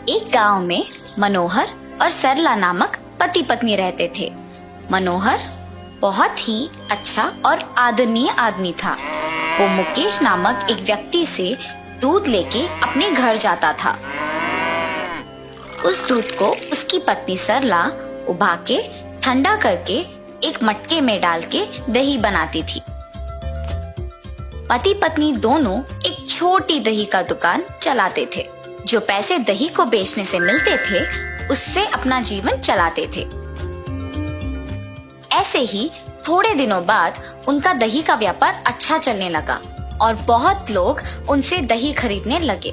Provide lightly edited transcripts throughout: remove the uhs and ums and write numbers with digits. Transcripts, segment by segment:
एक गांव में मनोहर और सरला नामक पति पत्नी रहते थे। मनोहर बहुत ही अच्छा और आदरणीय आदमी था। वो मुकेश नामक एक व्यक्ति से दूध लेके अपने घर जाता था। उस दूध को उसकी पत्नी सरला उबा के ठंडा करके एक मटके में डाल के दही बनाती थी। पति पत्नी दोनों एक छोटी दही का दुकान चलाते थे। जो पैसे दही को बेचने से मिलते थे उससे अपना जीवन चलाते थे। ऐसे ही थोड़े दिनों बाद उनका दही का व्यापार अच्छा चलने लगा और बहुत लोग उनसे दही खरीदने लगे।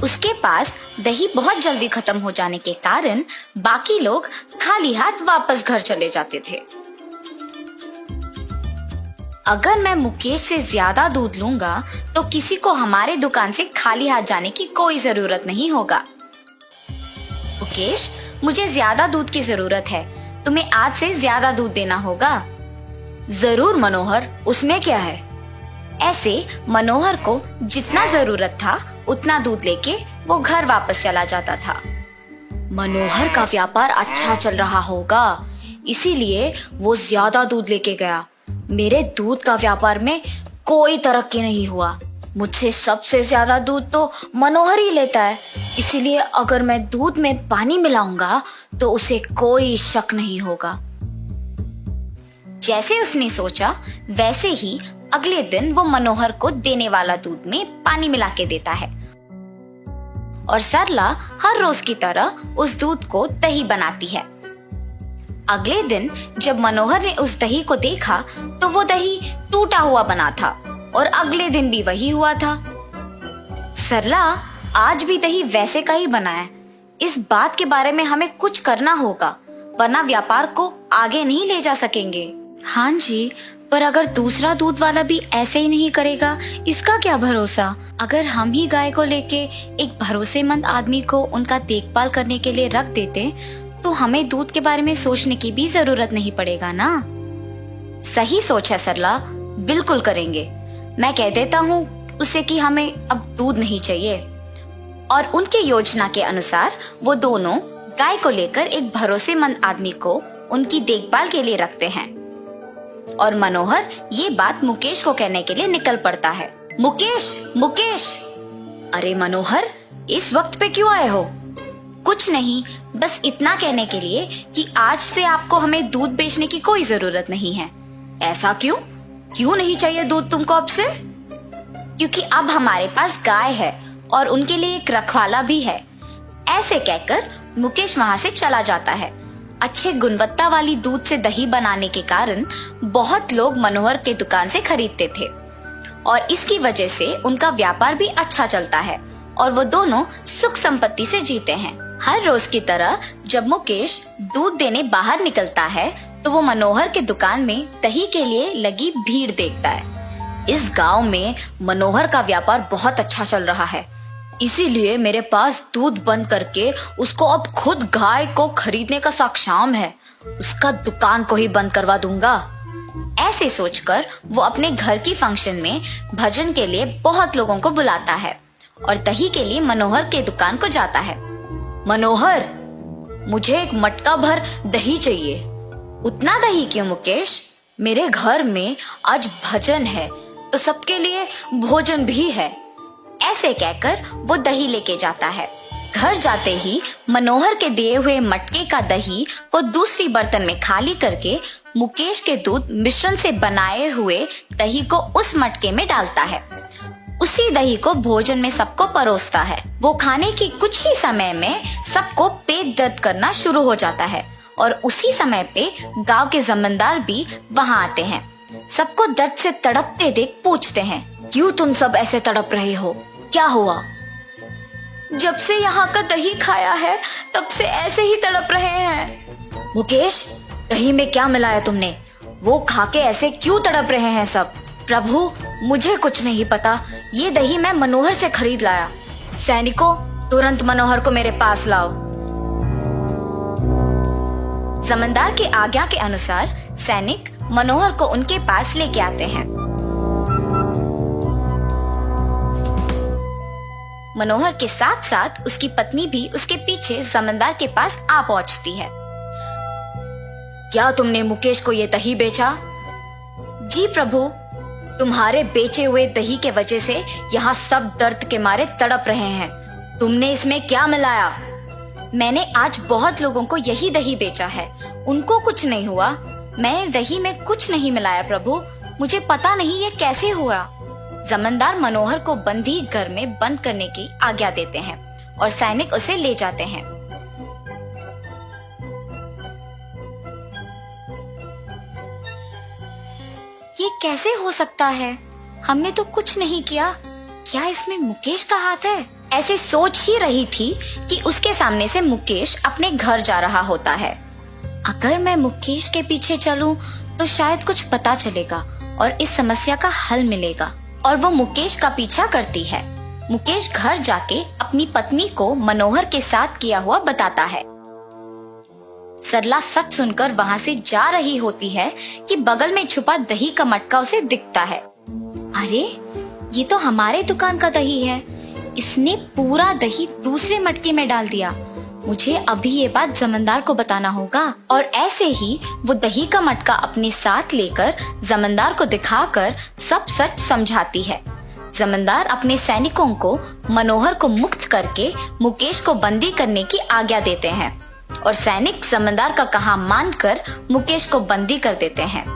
उसके पास दही बहुत जल्दी खत्म हो जाने के कारण बाकी लोग खाली हाथ वापस घर चले जाते थे। अगर मैं मुकेश से ज्यादा दूध लूंगा तो किसी को हमारे दुकान से खाली हाथ जाने की कोई जरूरत नहीं होगा। मुकेश, मुझे ज्यादा दूध की जरूरत है, तुम्हें आज से ज्यादा दूध देना होगा। जरूर मनोहर, उसमें क्या है। ऐसे मनोहर को जितना जरूरत था उतना दूध लेके वो घर वापस चला जाता था। मनोहर का व्यापार अच्छा चल रहा होगा, इसीलिए वो ज्यादा दूध लेके गया। मेरे दूध का व्यापार में कोई तरक्की नहीं हुआ। मुझसे सबसे ज्यादा दूध तो मनोहर ही लेता है, इसीलिए अगर मैं दूध में पानी मिलाऊंगा तो उसे कोई शक नहीं होगा। जैसे उसने सोचा वैसे ही अगले दिन वो मनोहर को देने वाला दूध में पानी मिला के देता है और सरला हर रोज की तरह उस दूध को दही बनाती है। अगले दिन जब मनोहर ने उस दही को देखा तो वो दही टूटा हुआ बना था और अगले दिन भी वही हुआ था। सरला, आज भी दही वैसे का ही बना है। इस बात के बारे में हमें कुछ करना होगा, वरना व्यापार को आगे नहीं ले जा सकेंगे। हाँ जी, पर अगर दूसरा दूध वाला भी ऐसे ही नहीं करेगा, इसका क्या भरोसा। अगर हम ही गाय को लेके एक भरोसेमंद आदमी को उनका देखभाल करने के लिए रख देते तो हमें दूध के बारे में सोचने की भी जरूरत नहीं पड़ेगा ना। सही सोच है सरला, बिल्कुल करेंगे। मैं कह देता हूँ उसे कि हमें अब दूध नहीं चाहिए। और उनके योजना के अनुसार वो दोनों गाय को लेकर एक भरोसेमंद आदमी को उनकी देखभाल के लिए रखते हैं। और मनोहर ये बात मुकेश को कहने के लिए निकल पड़ता है। मुकेश, मुकेश! अरे मनोहर, इस वक्त पे क्यों आए हो? कुछ नहीं, बस इतना कहने के लिए कि आज से आपको हमें दूध बेचने की कोई जरूरत नहीं है। ऐसा क्यों? क्यों नहीं चाहिए दूध तुमको अब से? क्योंकि अब हमारे पास गाय है और उनके लिए एक रखवाला भी है। ऐसे कहकर मुकेश वहां से चला जाता है। अच्छे गुणवत्ता वाली दूध से दही बनाने के कारण बहुत लोग मनोहर के दुकान से खरीदते थे और इसकी वजह से उनका व्यापार भी अच्छा चलता है और वो दोनों सुख संपत्ति से जीते हैं। हर रोज की तरह जब मुकेश दूध देने बाहर निकलता है तो वो मनोहर के दुकान में दही के लिए लगी भीड़ देखता है। इस गांव में मनोहर का व्यापार बहुत अच्छा चल रहा है, इसीलिए मेरे पास दूध बंद करके उसको अब खुद गाय को खरीदने का साक्षाम है। उसका दुकान को ही बंद करवा दूंगा। ऐसे सोचकर वो अपने घर की फंक्शन में भजन के लिए बहुत लोगों को बुलाता है और दही के लिए मनोहर के दुकान को जाता है। मनोहर, मुझे एक मटका भर दही चाहिए। उतना दही क्यों मुकेश? मेरे घर में आज भजन है तो सबके लिए भोजन भी है। ऐसे कहकर वो दही लेके जाता है। घर जाते ही मनोहर के दिए हुए मटके का दही को दूसरी बर्तन में खाली करके मुकेश के दूध मिश्रण से बनाए हुए दही को उस मटके में डालता है। उसी दही को भोजन में सबको परोसता है। वो खाने के कुछ ही समय में सबको पेट दर्द करना शुरू हो जाता है और उसी समय पे गांव के जमींदार भी वहां आते हैं। सबको दर्द से तड़पते देख पूछते हैं, क्यों तुम सब ऐसे तड़प रहे हो? क्या हुआ? जब से यहाँ का दही खाया है तब से ऐसे ही तड़प रहे हैं। मुकेश, दही में क्या मिलाया तुमने? वो खा के ऐसे क्यों तड़प रहे हैं सब? प्रभु, मुझे कुछ नहीं पता, ये दही मैं मनोहर से खरीद लाया। सैनिकों, तुरंत मनोहर को मेरे पास लाओ। जमींदार की आज्ञा के अनुसार सैनिक मनोहर को उनके पास लेके आते हैं। मनोहर के साथ साथ उसकी पत्नी भी उसके पीछे जमींदार के पास आ पहुंचती है। क्या तुमने मुकेश को ये दही बेचा? जी प्रभु। तुम्हारे बेचे हुए दही के वजह से यहाँ सब दर्द के मारे तड़प रहे हैं। तुमने इसमें क्या मिलाया? मैंने आज बहुत लोगों को यही दही बेचा है, उनको कुछ नहीं हुआ। मैंने दही में कुछ नहीं मिलाया प्रभु, मुझे पता नहीं ये कैसे हुआ। जमींदार मनोहर को बंदी घर में बंद करने की आज्ञा देते हैं और सैनिक उसे ले जाते हैं। ये कैसे हो सकता है? हमने तो कुछ नहीं किया। क्या इसमें मुकेश का हाथ है? ऐसे सोच ही रही थी कि उसके सामने से मुकेश अपने घर जा रहा होता है। अगर मैं मुकेश के पीछे चलूं तो शायद कुछ पता चलेगा और इस समस्या का हल मिलेगा। और वो मुकेश का पीछा करती है। मुकेश घर जाके अपनी पत्नी को मनोहर के साथ किया हुआ बताता है। सरला सच सुनकर वहां से जा रही होती है कि बगल में छुपा दही का मटका उसे दिखता है। अरे ये तो हमारे दुकान का दही है, इसने पूरा दही दूसरे मटके में डाल दिया। मुझे अभी ये बात जमींदार को बताना होगा। और ऐसे ही वो दही का मटका अपने साथ लेकर जमींदार को दिखाकर सब सच समझाती है। जमींदार अपने सैनिकों को मनोहर को मुक्त करके मुकेश को बंदी करने की आज्ञा देते हैं और सैनिक जमींदार का कहा मानकर मुकेश को बंदी कर देते हैं।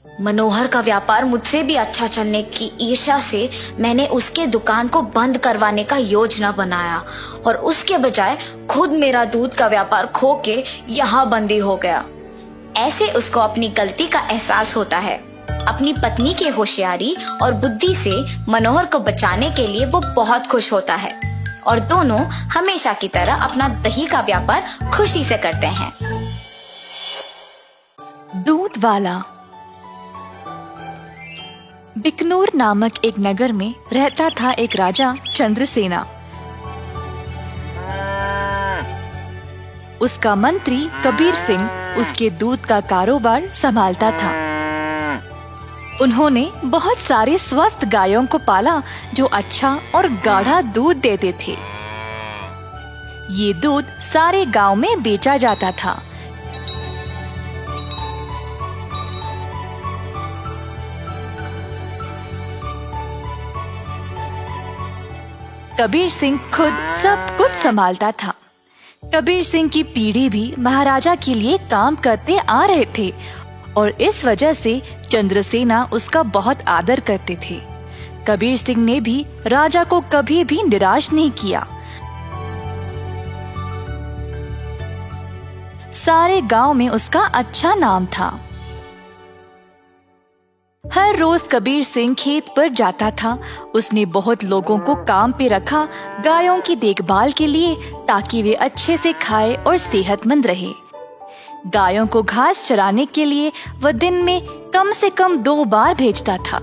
मनोहर का व्यापार मुझसे भी अच्छा चलने की ईर्ष्या से मैंने उसके दुकान को बंद करवाने का योजना बनाया और उसके बजाय खुद मेरा दूध का व्यापार खो के यहाँ बंदी हो गया। ऐसे उसको अपनी गलती का एहसास होता है। अपनी पत्नी के होशियारी और बुद्धि से मनोहर को बचाने के लिए वो बहुत खुश होता है और दोनों हमेशा की तरह अपना दही का व्यापार खुशी से करते हैं। दूध वाला। बिकनूर नामक एक नगर में रहता था एक राजा चंद्रसेना। उसका मंत्री कबीर सिंह उसके दूध का कारोबार संभालता था। उन्होंने बहुत सारे स्वस्थ गायों को पाला जो अच्छा और गाढ़ा दूध देते थे। ये दूध सारे गांव में बेचा जाता था। कबीर सिंह खुद सब कुछ संभालता था। कबीर सिंह की पीढ़ी भी महाराजा के लिए काम करते आ रहे थे और इस वजह से चंद्रसेना उसका बहुत आदर करते थे। कबीर सिंह ने भी राजा को कभी भी निराश नहीं किया। सारे गांव में उसका अच्छा नाम था। हर रोज कबीर सिंह खेत पर जाता था। उसने बहुत लोगों को काम पे रखा गायों की देखभाल के लिए, ताकि वे अच्छे से खाए और सेहतमंद रहे। गायों को घास चराने के लिए वह दिन में कम से कम 2 बार भेजता था।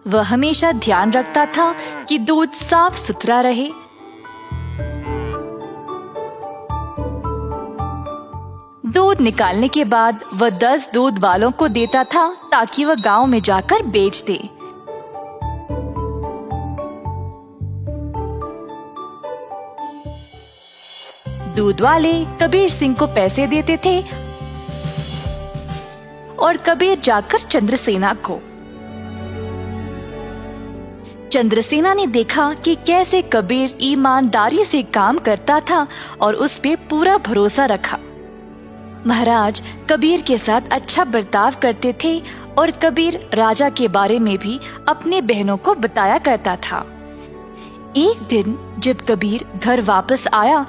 वह हमेशा ध्यान रखता था कि दूध साफ सुथरा रहे। दूध निकालने के बाद वह 10 दूध वालों को देता था ताकि वह गांव में जाकर बेच दे। दूध वाले कबीर सिंह को पैसे देते थे और कबीर जाकर चंद्रसेना को। चंद्रसेना ने देखा कि कैसे कबीर ईमानदारी से काम करता था और उस पे पूरा भरोसा रखा। महाराज कबीर के साथ अच्छा बर्ताव करते थे और कबीर राजा के बारे में भी अपने बहनों को बताया करता था। एक दिन जब कबीर घर वापस आया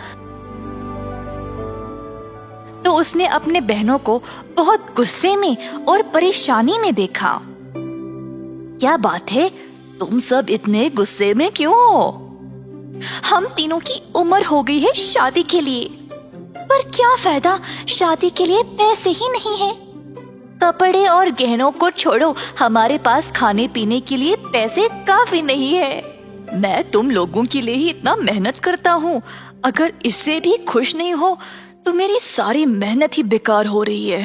तो उसने अपने बहनों को बहुत गुस्से में और परेशानी में देखा। क्या बात है, तुम सब इतने गुस्से में क्यों हो? हम तीनों की उम्र हो गई है शादी के लिए, पर क्या फायदा, शादी के लिए पैसे ही नहीं है। कपड़े और गहनों को छोड़ो, हमारे पास खाने पीने के लिए पैसे काफी नहीं है। मैं तुम लोगों के लिए ही इतना मेहनत करता हूँ, अगर इससे भी खुश नहीं हो तो मेरी सारी मेहनत ही बेकार हो रही है।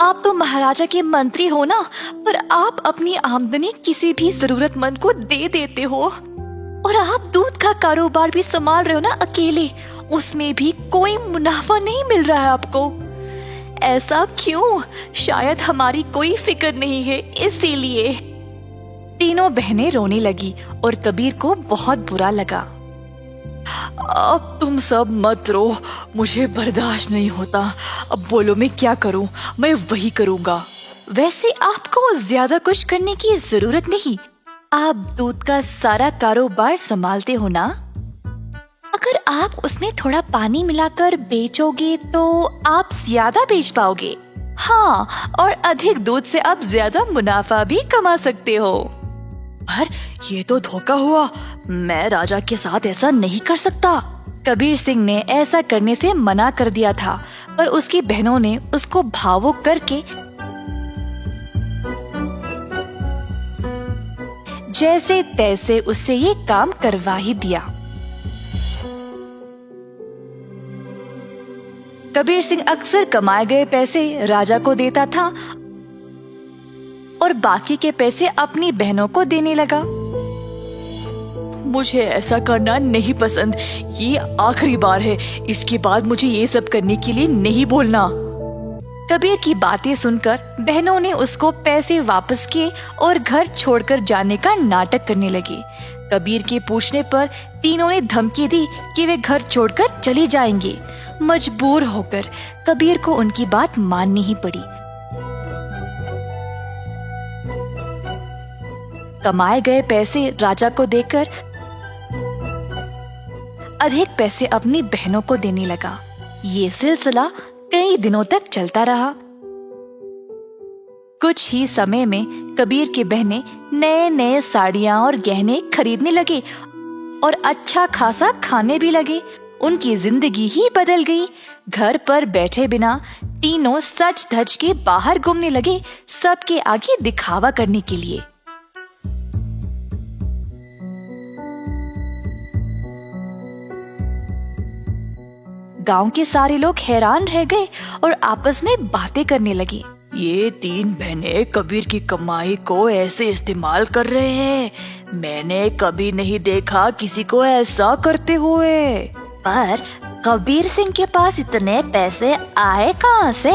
आप तो महाराजा के मंत्री हो ना, पर आप अपनी आमदनी किसी भी जरूरतमंद को दे देते हो। और आप दूध का कारोबार भी संभाल रहे हो ना अकेले, उसमें भी कोई मुनाफा नहीं मिल रहा है आपको। ऐसा क्यों? शायद हमारी कोई फिक्र नहीं है इसीलिए। तीनों बहनें रोने लगी और कबीर को बहुत बुरा लगा। अब तुम सब मत रो, मुझे बर्दाश्त नहीं होता। अब बोलो मैं क्या करूं? मैं वही करूंगा। वैसे आपको ज्यादा कुछ करने की जरूरत नहीं, आप दूध का सारा कारोबार संभालते हो ना। अगर आप उसमें थोड़ा पानी मिलाकर बेचोगे तो आप ज्यादा बेच पाओगे। हाँ, और अधिक दूध से आप ज्यादा मुनाफा भी कमा सकते हो। पर ये तो धोखा हुआ, मैं राजा के साथ ऐसा नहीं कर सकता। कबीर सिंह ने ऐसा करने से मना कर दिया था, पर उसकी बहनों ने उसको भावुक करके जैसे तैसे उससे ये काम करवा ही दिया। कबीर सिंह अक्सर कमाए गए पैसे राजा को देता था और बाकी के पैसे अपनी बहनों को देने लगा। मुझे ऐसा करना नहीं पसंद, ये आखिरी बार है, इसके बाद मुझे ये सब करने के लिए नहीं बोलना। कबीर की बातें सुनकर बहनों ने उसको पैसे वापस किए और घर छोड़कर जाने का नाटक करने लगी। कबीर के पूछने पर तीनों ने धमकी दी कि वे घर छोड़कर चले जाएंगे। मजबूर होकर कबीर को उनकी बात माननी ही पड़ी। कमाए गए पैसे राजा को देकर अधिक पैसे अपनी बहनों को देने लगा। ये सिलसिला कई दिनों तक चलता रहा। कुछ ही समय में कबीर की बहनें नए नए साड़ियां और गहने खरीदने लगे और अच्छा खासा खाने भी लगे। उनकी जिंदगी ही बदल गई। घर पर बैठे बिना तीनों सच धज के बाहर घूमने लगे, सबके आगे दिखावा करने के लिए। गांव के सारे लोग हैरान रह गए और आपस में बातें करने लगे। ये तीन बहनें कबीर की कमाई को ऐसे इस्तेमाल कर रहे हैं, मैंने कभी नहीं देखा किसी को ऐसा करते हुए। पर कबीर सिंह के पास इतने पैसे आए कहाँ से?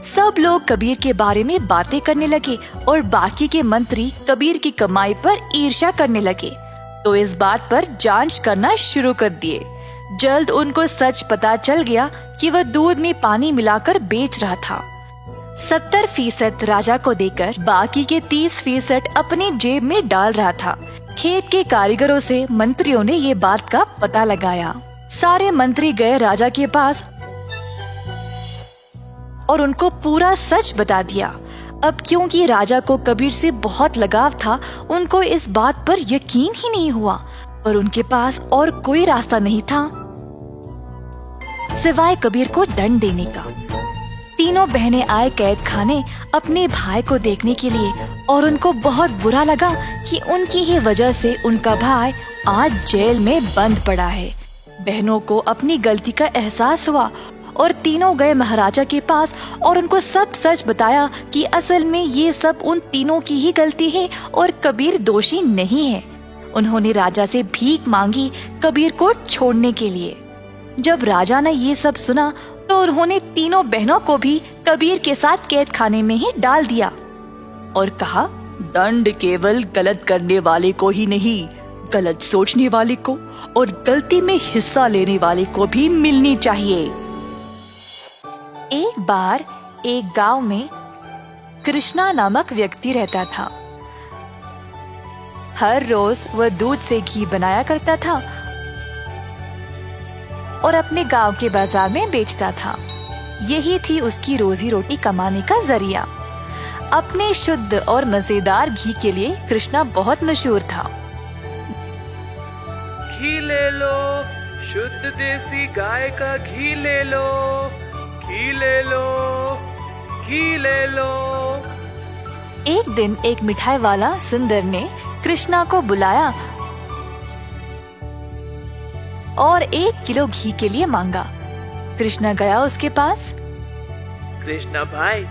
सब लोग कबीर के बारे में बातें करने लगे और बाकी के मंत्री कबीर की कमाई पर ईर्ष्या करने लगे, तो इस बात पर जांच करना शुरू कर दिए। जल्द उनको सच पता चल गया कि वह दूध में पानी मिलाकर बेच रहा था। 70% राजा को देकर बाकी के 30% अपनी जेब में डाल रहा था। खेत के कारीगरों से मंत्रियों ने ये बात का पता लगाया। सारे मंत्री गए राजा के पास और उनको पूरा सच बता दिया। अब क्योंकि राजा को कबीर से बहुत लगाव था, उनको इस बात पर यकीन ही नहीं हुआ, पर उनके पास और कोई रास्ता नहीं था सिवाय कबीर को दंड देने का। तीनों बहनें आए कैद खाने अपने भाई को देखने के लिए और उनको बहुत बुरा लगा कि उनकी ही वजह से उनका भाई आज जेल में बंद पड़ा है। बहनों को अपनी गलती का एहसास हुआ और तीनों गए महाराजा के पास और उनको सब सच बताया कि असल में ये सब उन तीनों की ही गलती है और कबीर दोषी नहीं है। उन्होंने राजा से भीख मांगी कबीर को छोड़ने के लिए। जब राजा ने ये सब सुना तो उन्होंने तीनों बहनों को भी कबीर के साथ कैद खाने में ही डाल दिया और कहा, दंड केवल गलत करने वाले को ही नहीं, गलत सोचने वाले को और गलती में हिस्सा लेने वाले को भी मिलनी चाहिए। एक बार एक गांव में कृष्णा नामक व्यक्ति रहता था। हर रोज वह दूध से घी बनाया करता था और अपने गांव के बाजार में बेचता था। यही थी उसकी रोजी रोटी कमाने का जरिया। अपने शुद्ध और मजेदार घी के लिए कृष्णा बहुत मशहूर था। घी ले लो, शुद्ध देसी गाय का घी ले लो, घी ले लो, घी ले लो। एक दिन एक मिठाई वाला सुंदर ने कृष्णा को बुलाया और 1 किलो घी के लिए मांगा। कृष्णा गया उसके पास। कृष्णा भाई,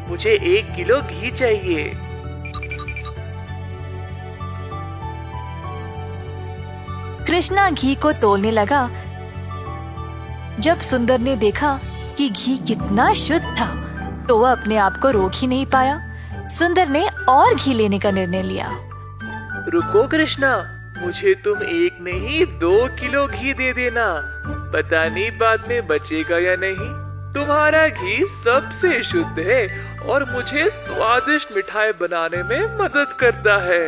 मुझे 1 किलो घी चाहिए। कृष्णा घी को तोलने लगा। जब सुंदर ने देखा कि घी कितना शुद्ध था, तो वह अपने आप को रोक ही नहीं पाया। सुंदर ने और घी लेने का निर्णय लिया। रुको कृष्णा, मुझे तुम 1 नहीं 2 किलो घी दे देना। पता नहीं बाद में बचेगा या नहीं। तुम्हारा घी सबसे शुद्ध है और मुझे स्वादिष्ट मिठाई बनाने में मदद करता है।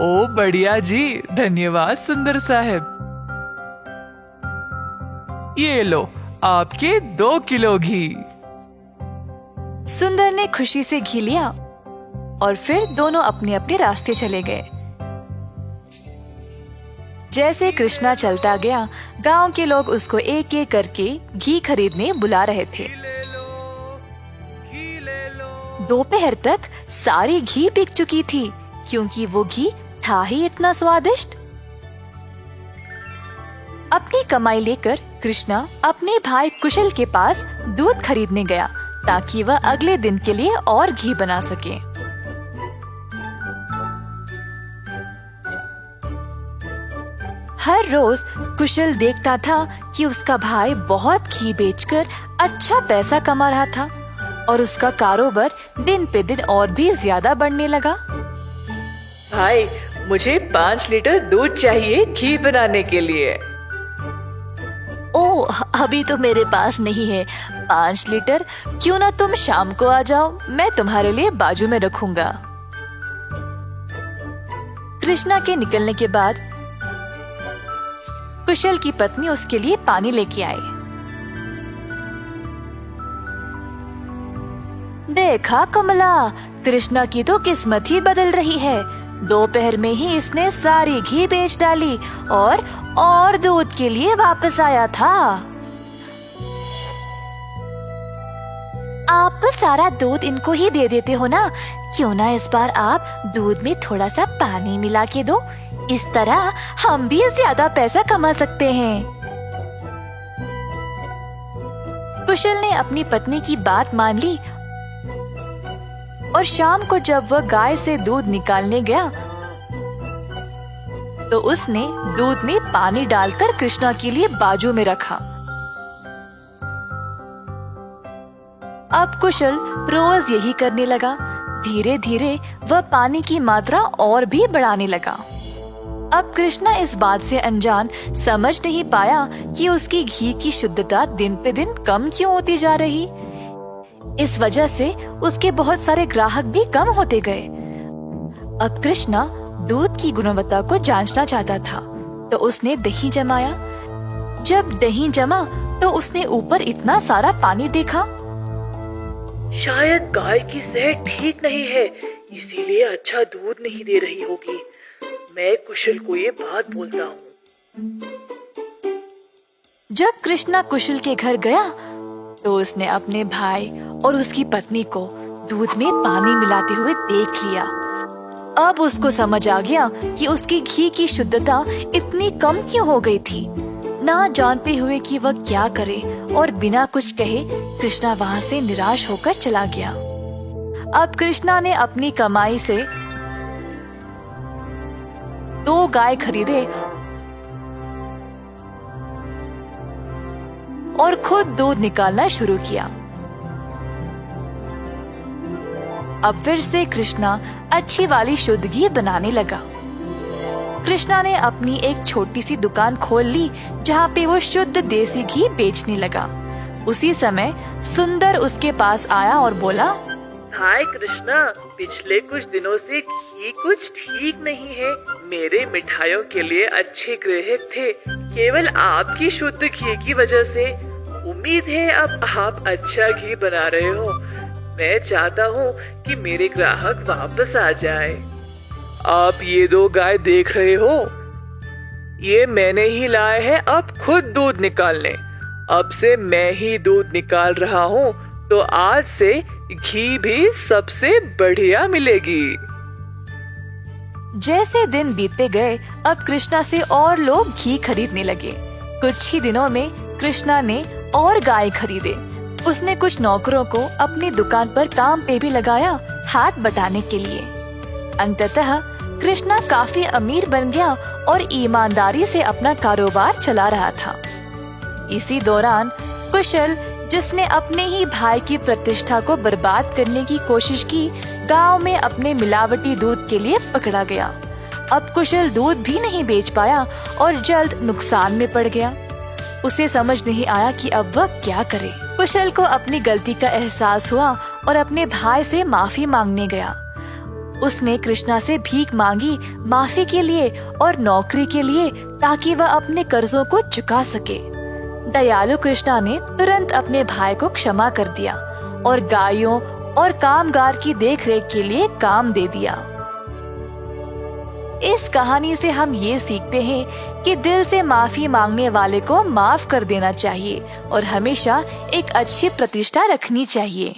ओ बढ़िया जी, धन्यवाद सुंदर साहब। ये लो आपके 2 किलो घी। सुंदर ने खुशी से घी लिया और फिर दोनों अपने अपने रास्ते चले गए। जैसे कृष्णा चलता गया, गांव के लोग उसको एक एक करके घी खरीदने बुला रहे थे। दोपहर तक सारी घी बिक चुकी थी, क्योंकि वो घी था ही इतना स्वादिष्ट। अपनी कमाई लेकर कृष्णा अपने भाई कुशल के पास दूध खरीदने गया, ताकि वह अगले दिन के लिए और घी बना सके। हर रोज कुशल देखता था कि उसका भाई बहुत घी बेचकर अच्छा पैसा कमा रहा था और उसका कारोबार दिन पे दिन और भी ज्यादा बढ़ने लगा। भाई, मुझे 5 लीटर दूध चाहिए घी बनाने के लिए। ओह, अभी तो मेरे पास नहीं है 5 लीटर। क्यों ना तुम शाम को आ जाओ, मैं तुम्हारे लिए बाजू में रखूंगा। कृष्णा के निकलने के बाद कुशल की पत्नी उसके लिए पानी लेके आई। देखा कमला, कृष्णा की तो किस्मत ही बदल रही है। दोपहर में ही इसने सारी घी बेच डाली और दूध के लिए वापस आया था। आप सारा दूध इनको ही दे देते हो ना, क्यों ना इस बार आप दूध में थोड़ा सा पानी मिला के दो, इस तरह हम भी ज्यादा पैसा कमा सकते हैं। कुशल ने अपनी पत्नी की बात मान ली और शाम को जब वह गाय से दूध निकालने गया, तो उसने दूध में पानी डालकर कृष्णा के लिए बाजू में रखा। अब कुशल रोज यही करने लगा। धीरे धीरे वह पानी की मात्रा और भी बढ़ाने लगा। अब कृष्णा इस बात से अनजान समझ नहीं पाया कि उसकी घी की शुद्धता दिन पे दिन कम क्यों होती जा रही। इस वजह से उसके बहुत सारे ग्राहक भी कम होते गए। अब कृष्णा दूध की गुणवत्ता को जांचना चाहता था, तो उसने दही जमाया। जब दही जमा तो उसने ऊपर इतना सारा पानी देखा। शायद गाय की सेहत ठीक नहीं है, इसीलिए अच्छा दूध नहीं दे रही होगी। मैं कुशल को ये बात बोलता हूँ। जब कृष्णा कुशल के घर गया, तो उसने अपने भाई और उसकी पत्नी को दूध में पानी मिलाते हुए देख लिया। अब उसको समझ आ गया कि उसकी घी की शुद्धता इतनी कम क्यों हो गई थी। ना जानते हुए कि वह क्या करे और बिना कुछ कहे कृष्णा वहाँ से निराश होकर चला गया। अब कृष्णा ने अपनी कमाई से 2 गाय खरीदे और खुद दूध निकालना शुरू किया। अब फिर से कृष्णा अच्छी वाली शुद्ध घी बनाने लगा। कृष्णा ने अपनी एक छोटी सी दुकान खोल ली, जहाँ पे वो शुद्ध देसी घी बेचने लगा। उसी समय सुंदर उसके पास आया और बोला, हाय कृष्णा, पिछले कुछ दिनों से घी कुछ ठीक नहीं है। मेरे मिठाइयों के लिए अच्छे ग्राहक थे, केवल आपकी शुद्ध घी की वजह से। उम्मीद है अब आप अच्छा घी बना रहे हो। मैं चाहता हूँ कि मेरे ग्राहक वापस आ जाए। आप ये 2 गाय देख रहे हो, ये मैंने ही लाए हैं अब खुद दूध निकालने। अब से मैं ही दूध निकाल रहा हूँ, तो आज से घी भी सबसे बढ़िया मिलेगी। जैसे दिन बीतते गए, अब कृष्णा से और लोग घी खरीदने लगे। कुछ ही दिनों में कृष्णा ने और गाय खरीदे। उसने कुछ नौकरों को अपनी दुकान पर काम पे भी लगाया, हाथ बटाने के लिए। अंततः कृष्णा काफी अमीर बन गया और ईमानदारी से अपना कारोबार चला रहा था। इसी दौरान कुशल, जिसने अपने ही भाई की प्रतिष्ठा को बर्बाद करने की कोशिश की, गांव में अपने मिलावटी दूध के लिए पकड़ा गया। अब कुशल दूध भी नहीं बेच पाया और जल्द नुकसान में पड़ गया। उसे समझ नहीं आया कि अब वह क्या करे। कुशल को अपनी गलती का एहसास हुआ और अपने भाई से माफी मांगने गया। उसने कृष्णा से भीख मांगी माफी के लिए और नौकरी के लिए, ताकि वह अपने कर्जों को चुका सके। दयालु कृष्णा ने तुरंत अपने भाई को क्षमा कर दिया और गायों और कामगार की देखरेख के लिए काम दे दिया। इस कहानी से हम ये सीखते हैं कि दिल से माफी मांगने वाले को माफ कर देना चाहिए और हमेशा एक अच्छी प्रतिष्ठा रखनी चाहिए।